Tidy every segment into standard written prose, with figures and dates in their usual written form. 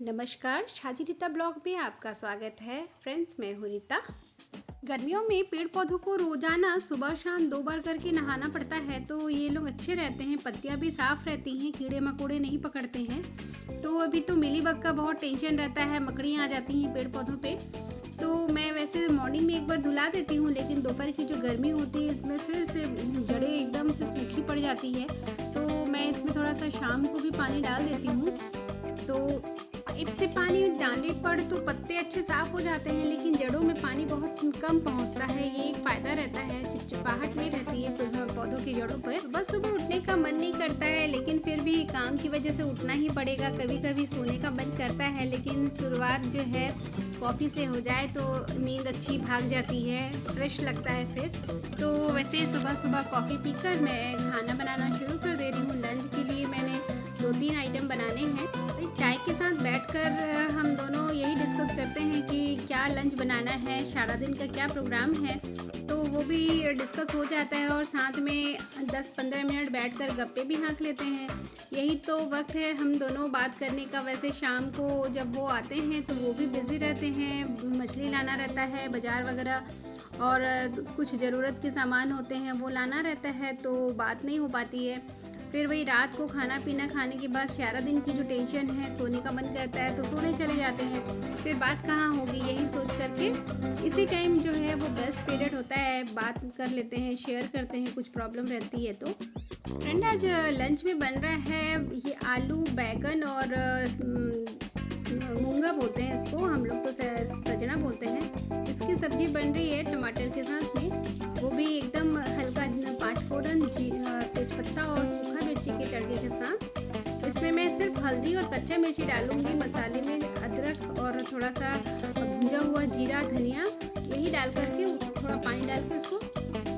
नमस्कार, शाजी रीता ब्लॉग में आपका स्वागत है। फ्रेंड्स, मैं हूँ रीता। गर्मियों में पेड़ पौधों को रोजाना सुबह शाम 2 बार करके नहाना पड़ता है, तो ये लोग अच्छे रहते हैं, पत्तियां भी साफ रहती हैं, कीड़े मकोड़े नहीं पकड़ते हैं। तो अभी तो मिलीबग का बहुत टेंशन रहता है, मकड़ियाँ आ जाती हैं पेड़ पौधों पे। तो मैं वैसे मॉर्निंग में एक बार धुला देती हूँ, लेकिन दोपहर की जो गर्मी होती है इसमें फिर से जड़ें एकदम से सूखी पड़ जाती है, तो मैं इसमें थोड़ा सा शाम को भी पानी डाल देती हूँ। तो इससे पानी डालने पर तो पत्ते अच्छे साफ हो जाते हैं, लेकिन जड़ों में पानी बहुत कम पहुंचता है। ये एक फायदा रहता है, चिपचिपाहट नहीं रहती है पौधों की जड़ों पर। सुबह सुबह उठने का मन नहीं करता है, लेकिन फिर भी काम की वजह से उठना ही पड़ेगा। कभी कभी सोने का मन करता है, लेकिन शुरुआत जो है कॉफ़ी से हो जाए तो नींद अच्छी भाग जाती है, फ्रेश लगता है फिर। तो वैसे सुबह सुबह कॉफ़ी पीकर मैं खाना बनाना शुरू कर दे रही हूँ। लंच के लिए मैंने 2-3 आइटम बनाने हैं। चाय के साथ बैठकर हम दोनों यही डिस्कस करते हैं कि क्या लंच बनाना है, सारा दिन का क्या प्रोग्राम है, तो वो भी डिस्कस हो जाता है। और साथ में 10-15 मिनट बैठकर गप्पे भी हाँक लेते हैं। यही तो वक्त है हम दोनों बात करने का। वैसे शाम को जब वो आते हैं तो वो भी बिज़ी रहते हैं, मछली लाना रहता है बाज़ार वगैरह, और कुछ ज़रूरत के सामान होते हैं वो लाना रहता है, तो बात नहीं हो पाती है। फिर वही रात को खाना पीना खाने के बाद सारा दिन की जो टेंशन है, सोने का मन करता है तो सोने चले जाते हैं। फिर बात कहाँ होगी, यही सोच करके इसी टाइम जो है वो बेस्ट पीरियड होता है, बात कर लेते हैं, शेयर करते हैं, कुछ प्रॉब्लम रहती है तो। फ्रेंड, आज लंच में बन रहा है ये आलू बैगन और मूंगा बोलते हैं इसको, हम लोग तो सजना बोलते हैं। इसकी सब्जी बन रही है टमाटर के साथ में, वो भी एकदम हल्का 5 फोड़न तेजपत्ता और सूखा मिर्ची के तड़के के साथ। इसमें मैं सिर्फ हल्दी और कच्चा मिर्ची डालूंगी। मसाले में अदरक और थोड़ा सा भुंजा हुआ जीरा, धनिया, यही डाल करके थोड़ा पानी डाल के उसको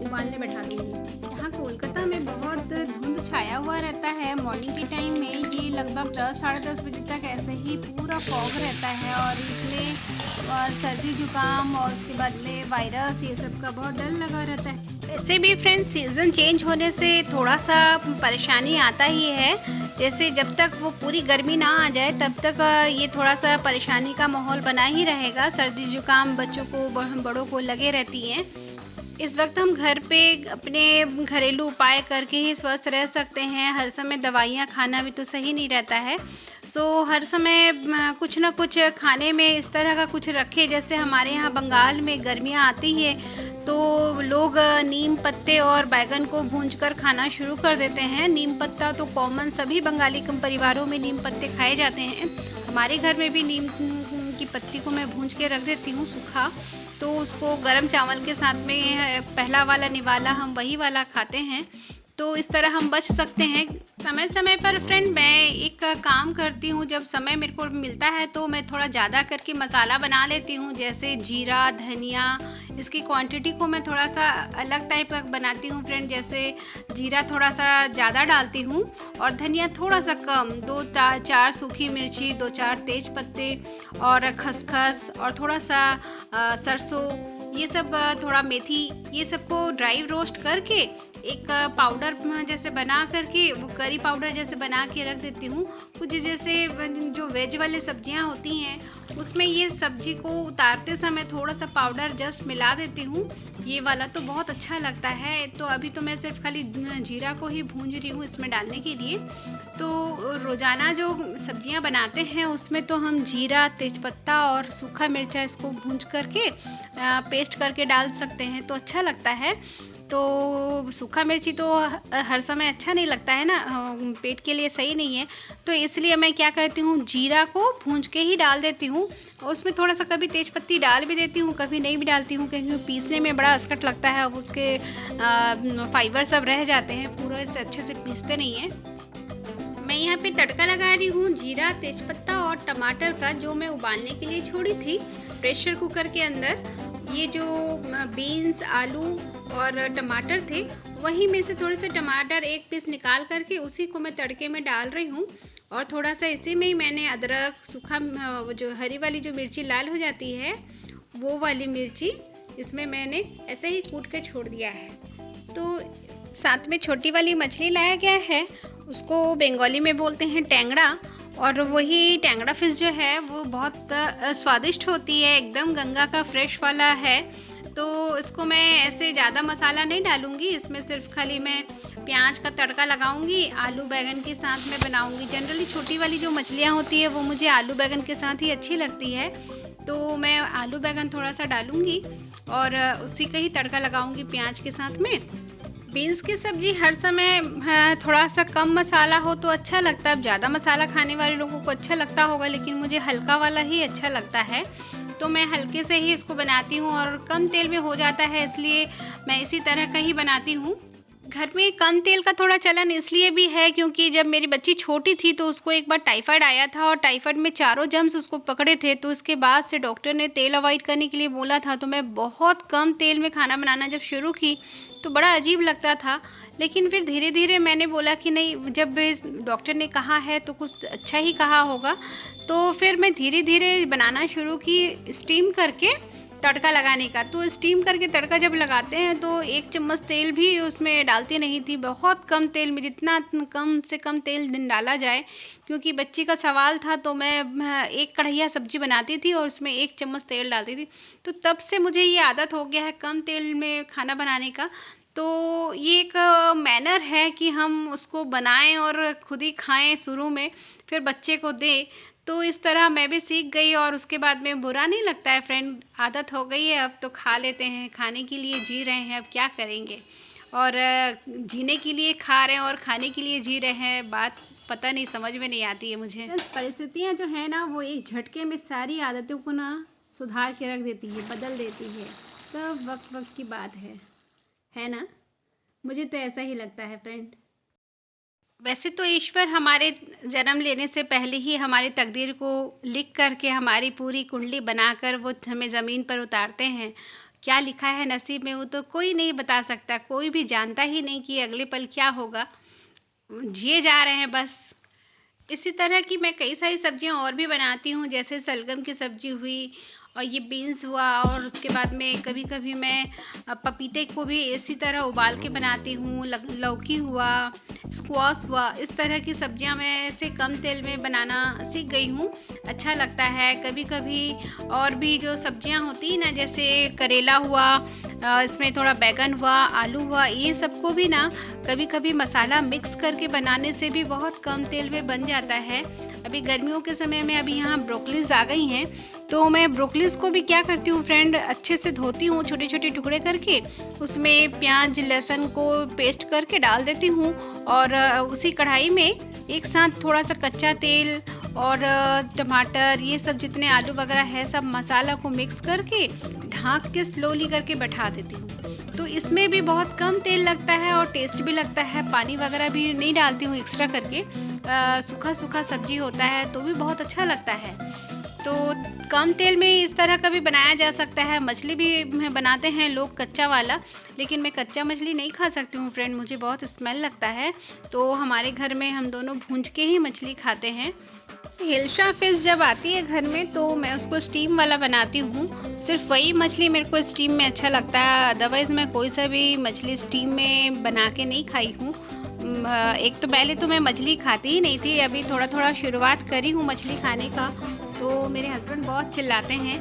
उबालने बैठा दूंगी। यहाँ कोलकाता में बहुत धुंध छाया हुआ रहता है मॉर्निंग के टाइम में। ये लगभग 10-10:30 बजे तक ऐसे ही पूरा फॉग रहता है, और इसमें सर्दी जुकाम और उसके बाद में वायरस, ये सब का बहुत डर लगा रहता है। वैसे भी फ्रेंड्स, सीज़न चेंज होने से थोड़ा सा परेशानी आता ही है। जैसे जब तक वो पूरी गर्मी ना आ जाए तब तक ये थोड़ा सा परेशानी का माहौल बना ही रहेगा। सर्दी जुकाम बच्चों को, बड़ों को लगे रहती हैं। इस वक्त हम घर पे अपने घरेलू उपाय करके ही स्वस्थ रह सकते हैं। हर समय दवाइयाँ खाना भी तो सही नहीं रहता है। हर समय कुछ ना कुछ खाने में इस तरह का कुछ रखे। जैसे हमारे यहाँ बंगाल में गर्मियाँ आती है तो लोग नीम पत्ते और बैगन को भूंजकर खाना शुरू कर देते हैं। नीम पत्ता तो कॉमन, सभी बंगाली परिवारों में नीम पत्ते खाए जाते हैं। हमारे घर में भी नीम की पत्ती को मैं भूंज के रख देती हूँ सूखा, तो उसको गरम चावल के साथ में पहला वाला निवाला हम वही वाला खाते हैं। तो इस तरह हम बच सकते हैं। समय समय पर फ्रेंड, मैं एक काम करती हूँ, जब समय मेरे को मिलता है तो मैं थोड़ा ज़्यादा करके मसाला बना लेती हूँ। जैसे जीरा, धनिया, इसकी क्वांटिटी को मैं थोड़ा सा अलग टाइप का बनाती हूँ फ्रेंड। जैसे जीरा थोड़ा सा ज़्यादा डालती हूँ और धनिया थोड़ा सा कम, 2-4 सूखी मिर्ची, 2-4 तेज पत्ते और खसखस और थोड़ा सा सरसों, ये सब, थोड़ा मेथी, ये सबको ड्राई रोस्ट करके एक पाउडर जैसे बना करके, वो करी पाउडर जैसे बना के रख देती हूँ। कुछ जैसे जो वेज वाले सब्जियाँ होती हैं उसमें ये सब्जी को उतारते समय थोड़ा सा पाउडर जस्ट मिला देती हूँ। ये वाला तो बहुत अच्छा लगता है। तो अभी तो मैं सिर्फ खाली जीरा को ही भूंज रही हूँ इसमें डालने के लिए। तो रोज़ाना जो सब्जियाँ बनाते हैं उसमें तो हम जीरा, तेजपत्ता और सूखा मिर्चा इसको भूंज करके पेस्ट करके डाल सकते हैं, तो अच्छा लगता है। तो सूखा मिर्ची तो हर समय अच्छा नहीं लगता है ना, पेट के लिए सही नहीं है। तो इसलिए मैं क्या करती हूँ, जीरा को भूंज के ही डाल देती हूँ। उसमें थोड़ा सा कभी तेज पत्ती डाल भी देती हूँ, कभी नहीं भी डालती हूँ, क्योंकि पीसने में बड़ा असकट लगता है। अब उसके फाइबर सब रह जाते हैं, पूरा से अच्छे से पीसते नहीं है। मैं यहाँ पे तड़का लगा रही हूँ जीरा, तेजपत्ता और टमाटर का, जो मैं उबालने के लिए छोड़ी थी प्रेशर कुकर के अंदर। ये जो बीन्स, आलू और टमाटर थे, वही में से थोड़े से टमाटर एक पीस निकाल करके उसी को मैं तड़के में डाल रही हूँ। और थोड़ा सा इसी में ही मैंने अदरक, सूखा, जो हरी वाली जो मिर्ची लाल हो जाती है वो वाली मिर्ची इसमें मैंने ऐसे ही कूट के छोड़ दिया है। तो साथ में छोटी वाली मछली लाया गया है, उसको बंगाली में बोलते हैं टेंगड़ा, और वही टेंगड़ा फिश जो है वो बहुत स्वादिष्ट होती है, एकदम गंगा का फ्रेश वाला है। तो इसको मैं ऐसे ज़्यादा मसाला नहीं डालूँगी, इसमें सिर्फ खाली मैं प्याज का तड़का लगाऊंगी, आलू बैंगन के साथ में बनाऊंगी। जनरली छोटी वाली जो मछलियाँ होती है वो मुझे आलू बैंगन के साथ ही अच्छी लगती है, तो मैं आलू बैंगन थोड़ा सा डालूंगी और उसी का ही तड़का लगाऊंगी प्याज के साथ में। बीन्स की सब्जी हर समय थोड़ा सा कम मसाला हो तो अच्छा लगता है। अब ज़्यादा मसाला खाने वाले लोगों को अच्छा लगता होगा, लेकिन मुझे हल्का वाला ही अच्छा लगता है, तो मैं हल्के से ही इसको बनाती हूँ और कम तेल में हो जाता है, इसलिए मैं इसी तरह का ही बनाती हूँ। घर में कम तेल का थोड़ा चलन इसलिए भी है क्योंकि जब मेरी बच्ची छोटी थी तो उसको एक बार टाइफाइड आया था और टाइफाइड में चारों जर्म्स उसको पकड़े थे, तो इसके बाद से डॉक्टर ने तेल अवॉइड करने के लिए बोला था। तो मैं बहुत कम तेल में खाना बनाना जब शुरू की तो बड़ा अजीब लगता था, लेकिन फिर धीरे धीरे मैंने बोला कि नहीं, जब डॉक्टर ने कहा है तो कुछ अच्छा ही कहा होगा, तो फिर मैं धीरे धीरे बनाना शुरू की स्टीम करके तड़का लगाने का। तो स्टीम करके तड़का जब लगाते हैं तो 1 चम्मच तेल भी उसमें डालती नहीं थी, बहुत कम तेल में, जितना कम से कम तेल दिन डाला जाए, क्योंकि बच्ची का सवाल था। तो मैं 1 कढ़ैया सब्जी बनाती थी और उसमें 1 चम्मच तेल डालती थी, तो तब से मुझे ये आदत हो गया है कम तेल में खाना बनाने का। तो ये एक मैनर है कि हम उसको बनाएं और खुद ही खाएं शुरू में, फिर बच्चे को दें। तो इस तरह मैं भी सीख गई और उसके बाद में बुरा नहीं लगता है फ्रेंड, आदत हो गई है, अब तो खा लेते हैं, खाने के लिए जी रहे हैं, अब क्या करेंगे। और जीने के लिए खा रहे हैं और खाने के लिए जी रहे हैं, बात पता नहीं, समझ में नहीं आती है मुझे। परिस्थितियाँ जो है ना वो एक झटके में सारी आदतों को ना सुधार के रख देती है, बदल देती है। सब वक्त वक्त की बात है ना। मुझे तो ऐसा ही लगता है फ्रेंड। वैसे तो ईश्वर हमारे जन्म लेने से पहले ही हमारी तकदीर को लिख करके हमारी पूरी कुंडली बनाकर वो हमें ज़मीन पर उतारते हैं। क्या लिखा है नसीब में वो तो कोई नहीं बता सकता, कोई भी जानता ही नहीं कि अगले पल क्या होगा। जिए जा रहे हैं बस। इसी तरह की मैं कई सारी सब्जियां और भी बनाती हूँ, जैसे शलगम की सब्जी हुई और ये बीन्स हुआ, और उसके बाद में कभी कभी मैं पपीते को भी इसी तरह उबाल के बनाती हूँ। लौकी हुआ, स्क्वाश हुआ, इस तरह की सब्जियां मैं ऐसे कम तेल में बनाना सीख गई हूँ, अच्छा लगता है। कभी कभी और भी जो सब्जियां होती हैं ना, जैसे करेला हुआ, इसमें थोड़ा बैगन हुआ, आलू हुआ, ये सबको भी ना कभी कभी मसाला मिक्स करके बनाने से भी बहुत कम तेल में बन जाता है। अभी गर्मियों के समय में अभी यहाँ ब्रोकलीज आ गई हैं, तो मैं ब्रोकलीज को भी क्या करती हूँ फ्रेंड, अच्छे से धोती हूँ छोटे छोटे टुकड़े करके, उसमें प्याज लहसुन को पेस्ट करके डाल देती हूँ और उसी कढ़ाई में एक साथ थोड़ा सा कच्चा तेल और टमाटर, ये सब जितने आलू वगैरह है, सब मसाला को मिक्स करके ढाँक के स्लोली करके बैठा देती हूँ। तो इसमें भी बहुत कम तेल लगता है और टेस्ट भी लगता है, पानी वगैरह भी नहीं डालती हूँ एक्स्ट्रा करके। सूखा सूखा सब्जी होता है तो भी बहुत अच्छा लगता है। तो कम तेल में इस तरह का भी बनाया जा सकता है। मछली भी बनाते हैं लोग कच्चा वाला, लेकिन मैं कच्चा मछली नहीं खा सकती हूँ फ्रेंड, मुझे बहुत स्मेल लगता है। तो हमारे घर में हम दोनों भूंज के ही मछली खाते हैं। हिल्सा फिश जब आती है घर में तो मैं उसको स्टीम वाला बनाती हूँ, सिर्फ वही मछली मेरे को स्टीम में अच्छा लगता है, अदरवाइज़ मैं कोई सा भी मछली स्टीम में बना के नहीं खाई हूँ। एक तो पहले तो मैं मछली खाती ही नहीं थी, अभी थोड़ा थोड़ा शुरुआत करी हूँ मछली खाने का, तो मेरे हस्बैंड बहुत चिल्लाते हैं।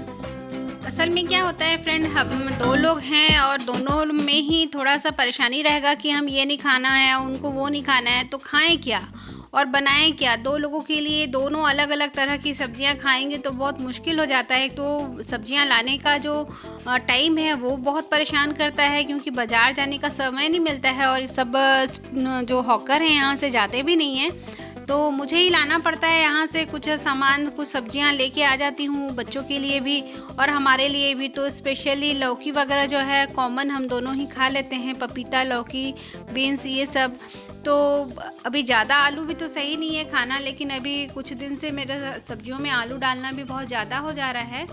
असल में क्या होता है फ्रेंड, हम 2 लोग हैं और दोनों में ही थोड़ा सा परेशानी रहेगा कि हम ये नहीं खाना है, उनको वो नहीं खाना है, तो खाएं क्या और बनाएं क्या। 2 लोगों के लिए दोनों अलग अलग तरह की सब्जियां खाएंगे तो बहुत मुश्किल हो जाता है। तो सब्जियां लाने का जो टाइम है वो बहुत परेशान करता है, क्योंकि बाज़ार जाने का समय नहीं मिलता है और सब जो हॉकर हैं यहाँ से जाते भी नहीं हैं, तो मुझे ही लाना पड़ता है यहाँ से कुछ सामान, कुछ सब्जियाँ लेके आ जाती हूँ बच्चों के लिए भी और हमारे लिए भी। तो स्पेशली लौकी वगैरह जो है कॉमन हम दोनों ही खा लेते हैं, पपीता, लौकी, बीन्स, ये सब। तो अभी ज़्यादा आलू भी तो सही नहीं है खाना, लेकिन अभी कुछ दिन से मेरे सब्जियों में आलू डालना भी बहुत ज़्यादा हो जा रहा है,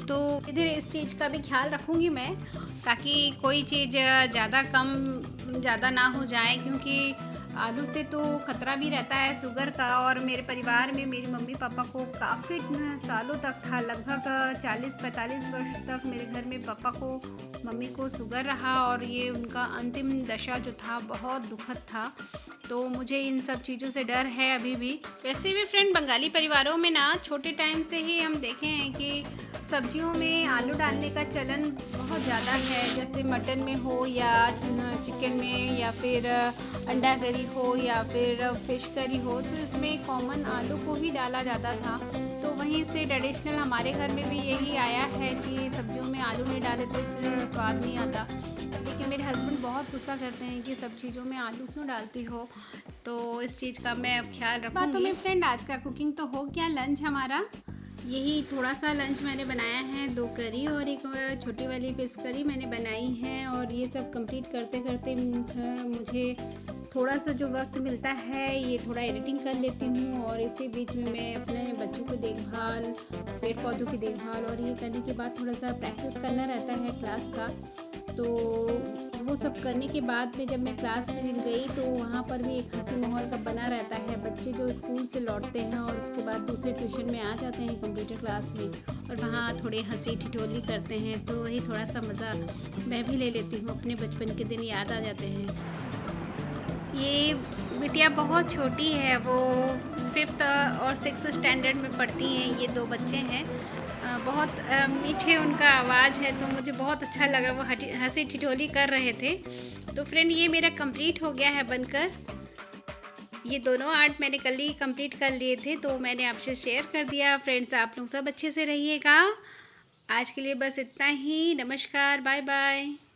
तो इधर इस चीज़ का भी ख्याल रखूँगी मैं, ताकि कोई चीज़ ज़्यादा ना हो जाए, क्योंकि आलू से तो खतरा भी रहता है शुगर का। और मेरे परिवार में मेरी मम्मी पापा को काफ़ी सालों तक था, लगभग 40-45 वर्ष तक मेरे घर में पापा को, मम्मी को शुगर रहा और ये उनका अंतिम दशा जो था बहुत दुखद था। तो मुझे इन सब चीज़ों से डर है अभी भी। वैसे भी फ्रेंड बंगाली परिवारों में ना छोटे टाइम से ही हम देखे हैं कि सब्जियों में आलू डालने का चलन बहुत ज़्यादा है, जैसे मटन में हो या चिकन में या फिर अंडा करी हो या फिर फिश करी हो, तो इसमें कॉमन आलू को ही डाला जाता था। तो वहीं से ट्रेडिशनल हमारे घर में भी यही आया है कि सब्जियों में आलू नहीं डाले तो इससे स्वाद नहीं आता। लेकिन मेरे हस्बैंड बहुत गुस्सा करते हैं कि सब चीज़ों में आलू क्यों डालती हो, तो इस चीज़ का मैं अब ख्याल रखूँगी। बातों में फ्रेंड आज का कुकिंग तो हो गया, लंच हमारा यही थोड़ा सा लंच मैंने बनाया है, 2 करी और एक छोटी वाली फिश करी मैंने बनाई है। और ये सब कंप्लीट करते करते मुझे थोड़ा सा जो वक्त मिलता है ये थोड़ा एडिटिंग कर लेती हूँ, और इसी बीच में मैं अपने बच्चों की देखभाल, पेड़ पौधों की देखभाल और ये करने के बाद थोड़ा सा प्रैक्टिस करना रहता है क्लास का। तो वो सब करने के बाद में जब मैं क्लास में गई तो वहाँ पर भी एक हंसी माहौल का बना रहता है। बच्चे जो स्कूल से लौटते हैं और उसके बाद दूसरे ट्यूशन में आ जाते हैं कंप्यूटर क्लास में, और वहाँ थोड़े हंसी ठिठोली करते हैं, तो वही थोड़ा सा मज़ा मैं भी ले लेती हूँ। अपने बचपन के दिन याद आ जाते हैं। ये बिटिया बहुत छोटी है, वो 5th और 6th स्टैंडर्ड में पढ़ती हैं। ये 2 बच्चे हैं, बहुत मीठे उनका आवाज़ है, तो मुझे बहुत अच्छा लगा, वो हंसी ठिठोली कर रहे थे। तो फ्रेंड ये मेरा कंप्लीट हो गया है बनकर। ये दोनों आर्ट मैंने कल ही कंप्लीट कर लिए थे, तो मैंने आपसे शेयर कर दिया। फ्रेंड्स आप लोग सब अच्छे से रहिएगा। आज के लिए बस इतना ही। नमस्कार, बाय बाय।